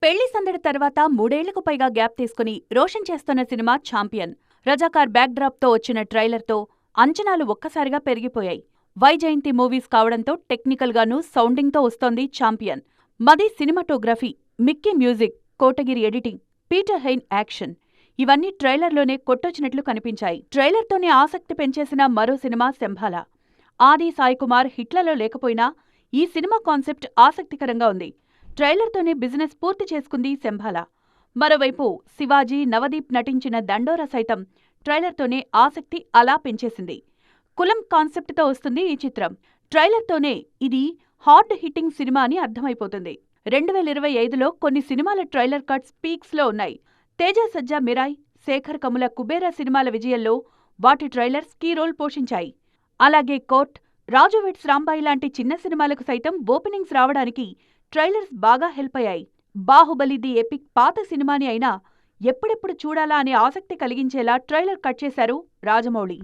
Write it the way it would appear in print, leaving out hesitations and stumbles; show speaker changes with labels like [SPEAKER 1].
[SPEAKER 1] పెళ్లి సందడి తర్వాత 3 ఏళ్లకు పైగా గ్యాప్ తీసుకుని రోషన్ చేస్తున్న cinema champion. Razakar back drop తో వచ్చిన ట్రైలర్తో అంచనాలు ఒక్కసారిగా పెరిగిపోయాయి. వైజయంతి మూవీస్ కావడంతో టెక్నికల్ గానూ సౌండింగ్ తో వస్తోంది ఛాంపియన్. మది cinematography, Mickey music, Kotagiri editing, Peter Hein action ఇవన్నీ ట్రైలర్లోనే కొట్టొచ్చినట్లు కనిపించాయి. ట్రైలర్తోనే ఆసక్తి పెంచేసిన మరో సినిమా శంభాల. ఆది సాయికుమార్ హిట్లలో లేకపోయినా ఈ సినిమా కాన్సెప్ట్ ఆసక్తికరంగా ఉంది. ట్రైలర్తోనే బిజినెస్ పూర్తి చేసుకుంది శంభాల. మరోవైపు శివాజీ, నవదీప్ నటించిన దండోరా సైతం ట్రైలర్తోనే ఆసక్తి అలా పెంచేసింది. కులం కాన్సెప్ట్తో వస్తుంది ఈ చిత్రం. ట్రైలర్తోనే ఇది హార్డ్ హిట్టింగ్ సినిమా అని అర్థమైపోతుంది. 2025లో కొన్ని సినిమాల ట్రైలర్ కట్స్ పీక్స్లో ఉన్నాయి. తేజ సజ్జా మిరాయ్, శేఖర్ కముల కుబేరా సినిమాల విజయంలో వాటి ట్రైలర్స్ కీ రోల్ పోషించాయి. అలాగే కోర్ట్, రాజు వెడ్స్ రాంబాయి లాంటి చిన్న సినిమాలకు సైతం ఓపెనింగ్స్ రావడానికి ట్రైలర్స్ బాగా హెల్ప్ అయ్యాయి. బాహుబలి ది ఎపిక్ పాత సినిమాని అయినా ఎప్పుడెప్పుడు చూడాలా అనే ఆసక్తి కలిగించేలా ట్రైలర్ కట్ చేశారు రాజమౌళి.